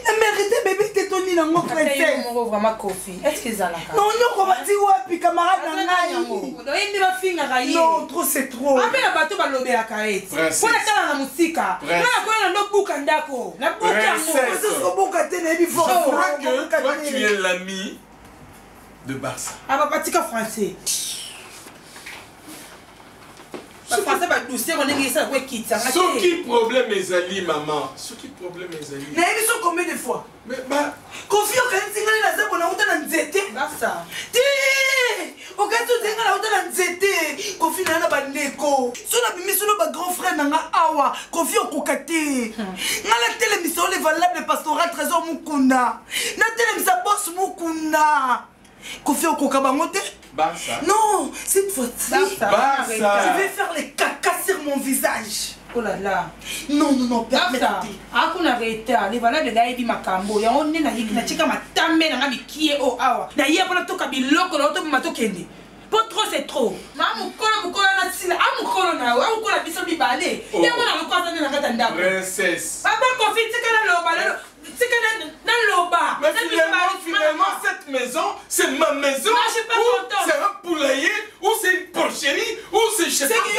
Na mérité bébé tétoni na ngoko princesse.
Mon vraiment Kofi. Est-ce que ça là?
Non, non, va dire wapi camarade na ngai.
Oyendi ba finga kayi.
Non, trop c'est trop.
Apela bato ba lobe ya kaeti. Pona tala na musika. Na kwa na buka ndako. Na buka ngo.
C'est buka tene bi fort.
Toi tu es l'ami de Barça.
Ah bah patika français. Ba français ba dossier on est ça quoi quitte ça.
Ce qui problème ezali maman. Ce qui problème ezali.
Na ils sont combien de fois?
Mais bah
Kofi o kan tingana na zebo na uta na nzete.
Barça.
Ti! O kan tu tingana na uta na nzete. Kofi na bandeko. So na bimiso no ba grand frère na nga awa. Kofi o kokate. Ngala tele miso le valable pastoral trésor mukunda. Na tele misa boss mukunda. Kofi au Kokabangote?
Barça.
Non, cette fois-ci,
Barça.
Je vais faire les caca sur mon visage.
Oh là là.
Non, non, non,
Barça. Akuna reta, les valeurs de Gaïdi Makambo. Ya on na hikina chika matame na ngami kie o awa. Na yé pour toka biloko na oto mato kende. Pas trop c'est trop. Mamu kola na sila. Amu kola biso bibale. Ya mona lo kwata na ngata ndako.
Princesse.
Papa Kofi tika na loba.
Mais finalement, cette maison, c'est ma maison.
Non, je suis pas content.
C'est un poulailler, ou c'est une porcherie, ou c'est je sais pas
quoi.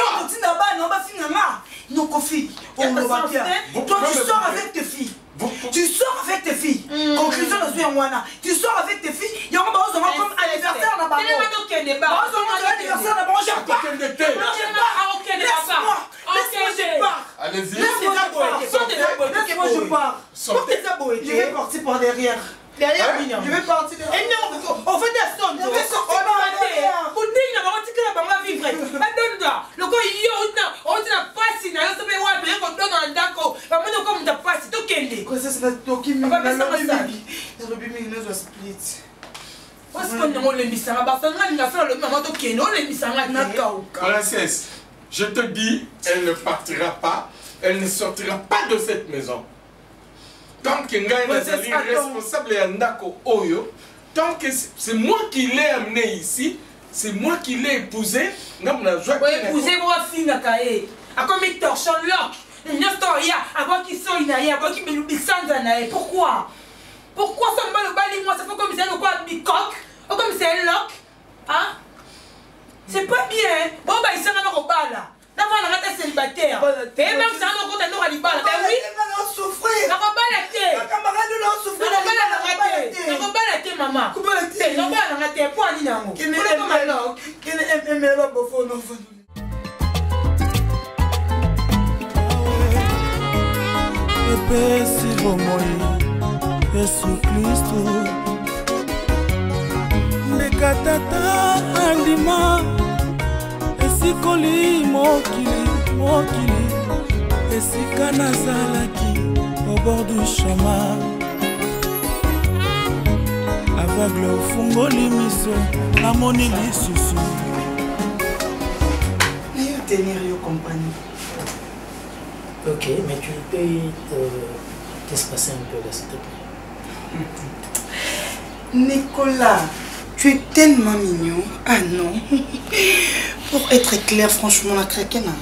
Non, Kofi, on va bien. Toi, tu sors avec tes filles. Tu sors avec tes filles. Conclusion de Zouéwana. Tu sors avec tes filles. Il y a un moment comme anniversaire dans ma maison.
Allez-y.
Laisse-moi, je pars. Je vais partir par derrière. Derrière, je vais partir derrière. Et non, on fait des sons. Je vais sortir par derrière.
Princesse, je te dis, elle ne partira pas, elle ne sortira pas de cette maison. Tant que Ngaï Nazali est responsable et Ndako Oyo, tant que c'est moi qui l'ai amené ici, c'est moi qui l'ai épousé,
épousé moi fille Nakae. A comme il torchon lock. Une historia, avant qu'il soit inaïe, avant qu'il me l'oublie sans anaïe. Pourquoi? Pourquoi ça me bat le bali moi? Ça fait comme si c'est quoi bicoque? Ou comme c'est un lock? Hein? C'est pas bien. Bon bah il s'en va au bal là. D'abord on a raté célibataire. Et même ça on compte à nous à l'ibal. Ben oui.
On souffrait.
Ça va pas la tête.
Ma camarade là on souffrait.
Ça va pas la tête. Ça va pas la tête maman.
Comment la tête?
Ça va pas la tête. Pour aller dans.
Qui ne aime pas beaufort non.
Epesi bomoi Yesu Kristo ndeka tata andima esikoli mokili esika nazalaki au bord du chemin aveugle ofungoli miso namoni lisusu
nayo tenir yo compagnie.
Ok, mais tu peux t'espacer un peu là, s'il te plaît.
Nicolas, tu es tellement mignon. Ah non. Pour être clair, franchement, la craquée, non.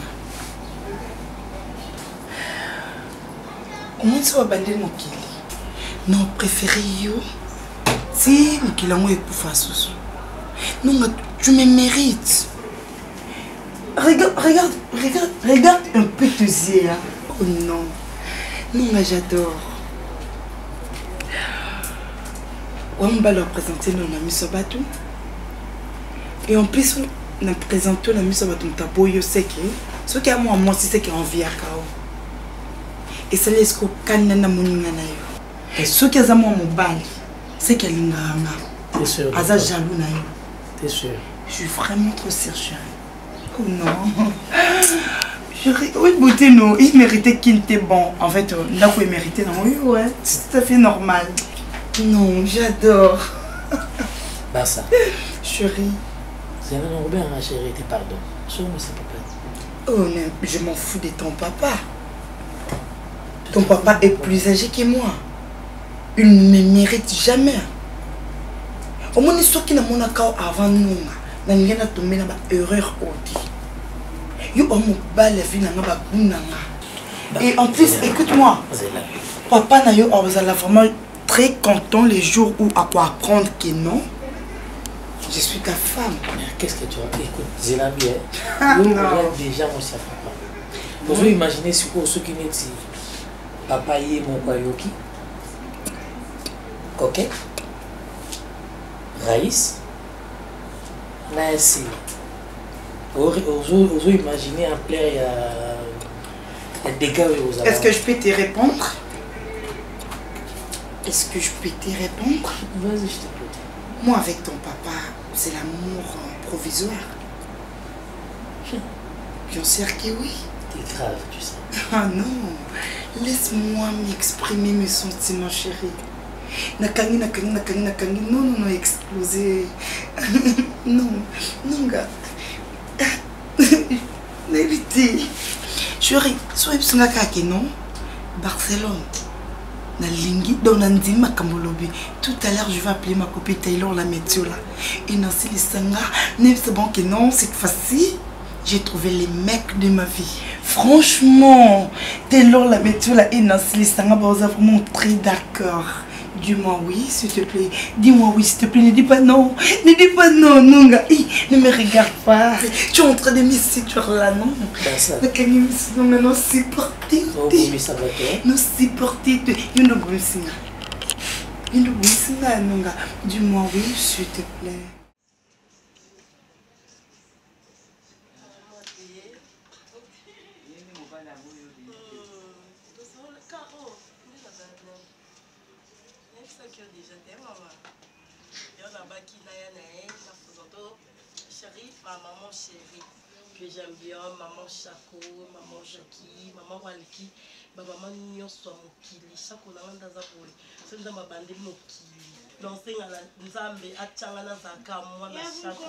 Comment tu vas bander mon kili? Non, préféré yo. Si, mon kili, moi, est pour faire ça. Non, tu me mérites. Regarde un peu tes yeux. Hein. Oh non. Non, mais j'adore. On va leur présenter nos amis Sobatou. Et en plus, on a présenté nos amis Sobatou. Taboyo, c'est que ce qui a moi, c'est qu'il y a envie à Kao. Et c'est les scos canana mouningana. Et ce qui a moi, mon bal, c'est qu'il y a l'ingama.
T'es sûr?
Aza jaloux na yo.
T'es sûr? Je
suis vraiment trop sûre, chérie. Oh non. Oui, beauté, non. Il méritait qu'il était bon. En fait, là où il méritait, non. Oui, ouais. C'est tout à fait normal. Non, j'adore.
Barça.
Chérie.
C'est un bien, ma chérie, t'es pardon. Sur moi, c'est papa.
Oh, mais je m'en fous de ton papa. Ton papa est plus âgé que moi. il ne mérite jamais. Au moins, ce qui n'a mon accord avant nous, n'a rien à tomber dans ma erreur odi. Yo mon bal la vie n'a pas bunanga. Et en plus, écoute-moi, papa n'a eu vraiment très content les jours où à quoi apprendre que non. Je suis ta femme.
Qu'est-ce que tu as dit? Écoute, Zélabi, déjà mon chef papa. Vous imaginez ce qui n'est dit. Papa y est mon kwayoki. Coquet. Raïs. Nancy. Vous imaginez en plein il y a des dégâts aux abords.
Est-ce que je peux te répondre? Est-ce que je peux te répondre?
Vas-y, je te prie.
Moi avec ton papa, c'est l'amour provisoire. Bien sûr que oui.
T'es grave, tu sais.
Ah non, laisse-moi m'exprimer mes sentiments, chérie. Nakangi, non, exploser. Non, gars. N'évitez. Chérie, sois que non? Barcelone. Na lingi dans Nandi Makamolobi. Tout à l'heure, je vais appeler ma copine Taylor la météo là. Et Nancy Lissanga, c'est bon que non, cette fois-ci, j'ai trouvé les mecs de ma vie. Franchement, Taylor la météo là et Nancy Lissanga, vous êtes vraiment très d'accord. Dis-moi oui, s'il te plaît. Dis-moi oui, s'il te plaît. Ne dis pas non. Ne dis pas non, non, gars. Ne me regarde pas. Tu es en train de me séduire là, non? Non, c'est porté. Non, c'est porté. Dis-moi oui, s'il te plaît.
Maman chérie, que j'aime bien, maman Chaco, maman Jackie, maman Walki, maman Nyon soit mon kili, chaque on a un dans pour c'est dans ma bande mon kili. Danser à la Nzambe, à Tchangana Zaka, moi la Chaco.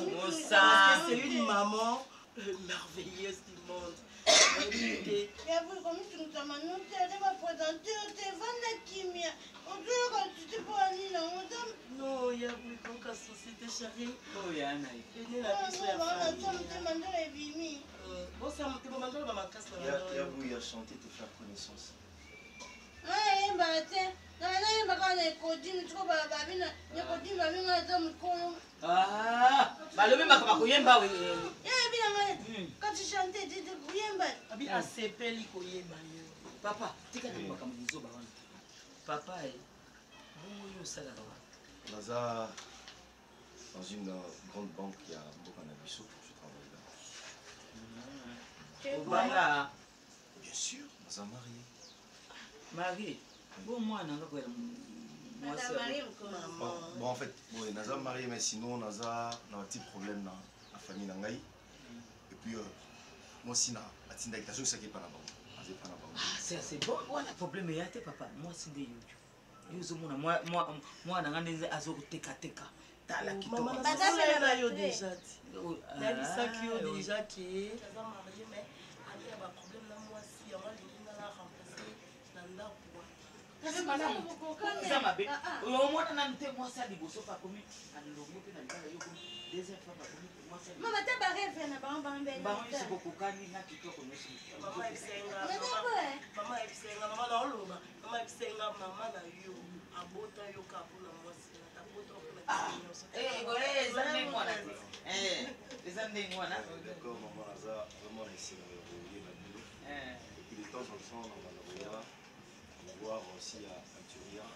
C'est une maman merveilleuse du monde.
Et après, comme tu nous as maintenant, tu vas présenter, tu vas vendre Kimia. On dirait que tu t'es pas allé là, madame.
Non, il y a plus qu'en société chérie.
Oh, il y a un aïe.
Il y a un aïe. Bon, ça m'a demandé dans ma casse.
Il y a vous, il y a chanté, te faire connaissance.
Ah, bah, tiens.
Ah, balobi makaba koyemba we.
Quand tu chantais, tu te koyemba.
Abi asepeli koyemba yo.
Papa, tika na makaba muzo ba wana. Papa bongo yo sala ba.
Naza dans une grande banque qui a beaucoup en Abisso, je travaille là.
Voilà.
Bien sûr, Naza marié.
Marié. Bon moi nanga ko
bon en fait, bon, Naza marié mais sinon Naza a un petit problème dans la famille Nangaï. Et puis moi aussi na atinda itation ça qui est pas là-bas.
Ah, c'est bon. On a un problème il y a tes papa. Moi c'est des yo. Yo zo mona moi nanga ndeze azo teka tala kitoko.
Maman na yo déjà. Na bisaki yo déjà qui Naza marié mais il y a un problème là moi si on va linga la remplacer na ndako.
Maman, t'as pas rêvé, n'a pas un bébé.
Maman
voir aussi à Turia.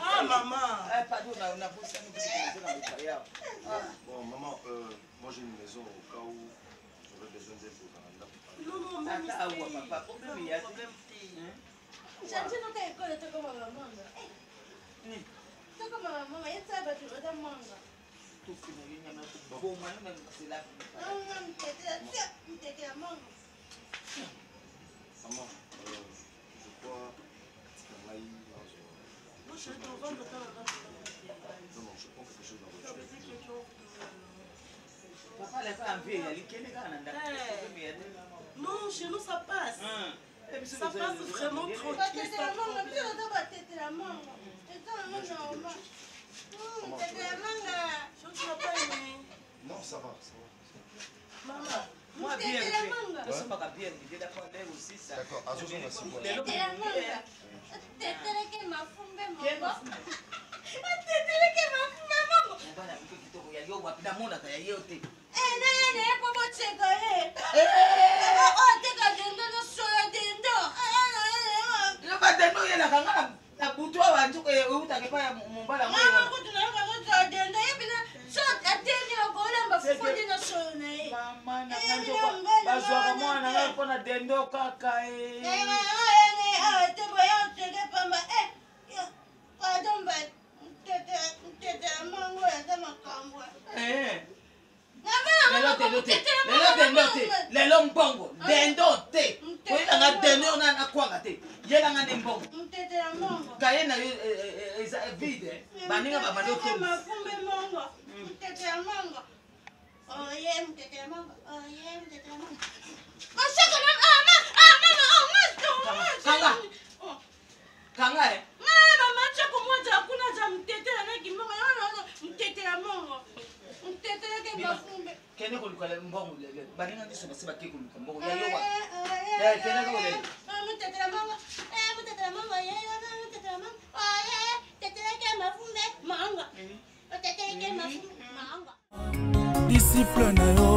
Ah, maman.
Pardon, on a bossé à nous dans le foyer.
Bon, maman, moi j'ai une maison au cas où j'aurais besoin d'aide pour Canada.
Non, même
papa, problème, il y a même
Change no kai ko ta ko mama manga. Ta ko mama mama yetsa ba tu da manga.
Tu fino yinya na ko man na sila.
Tete la manga.
Maman, je crois que Maï
Moi, je vais te vendre ta
non, je prends quelque chose dans votre voiture.
Papa, elle est pas en vie, elle est quelle
non, chez nous, ça passe. Ça passe vraiment tranquille.
Tete la manga, tu dois pas tete la manga. Tete la manga, maman. Tete la manga.
Je ne sais pas aimer.
Non, ça va.
Maman.
Moi, bien, je sais pas bien, il est d'accord aussi ça.
D'accord, à ce moment merci.
Tete la manga. Tete la ke mafumbe manga. Tete la ke mafumbe manga.
Bana mko kitoko ya yo wapi na mona ka ya yote.
Ne po bo cheka oh teka dendo no sola dendo.
Yo ba dendo yela kanga na butwa wantu ko uta ke pa mumbala mo.
Mama kutuna ka dendo yebina so ateni ogola mbafundi no sola
mama na kanjo bazwa ka mwana na ko na dendo kaka
te boya teke pamba pardon ba tete mango ya kama kambwa
lelo mbongo dendo te oyela nga dendo na kwanga te yela nga ne mbongo kaye na yo vide baninga babando te
mafumbe mongo tete ya mongo oye tete ya mongo oye tete ya mongo ashaka na
kanga kanga
mama chako moja hakuna cha mtete na kimongo mtete ya mongo mtete yake mafumbe
kene kulikala mbongo lele baninga ndiso basiba ke kulika mbongo ya yowa kene ko lele
mtete ya mongo mtete ya mongo ye mtete ya mongo oye tete yake mafumbe manga tete yake mafumbe manga
disciple na yo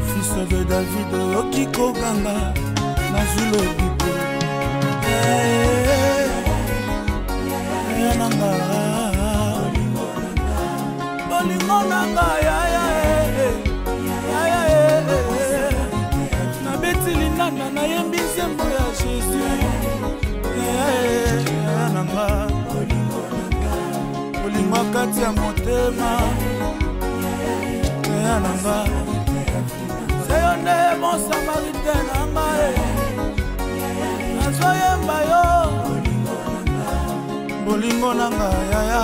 fils de David oyoki koganga nazwi lobipo nanga bolingo nanga nabeti linanda nayembi nzembo ya Jésus nanga bolingo kati ya motema nanga seyo nde bon samaritain nanga nazoyemba yo bolingo nanga yaya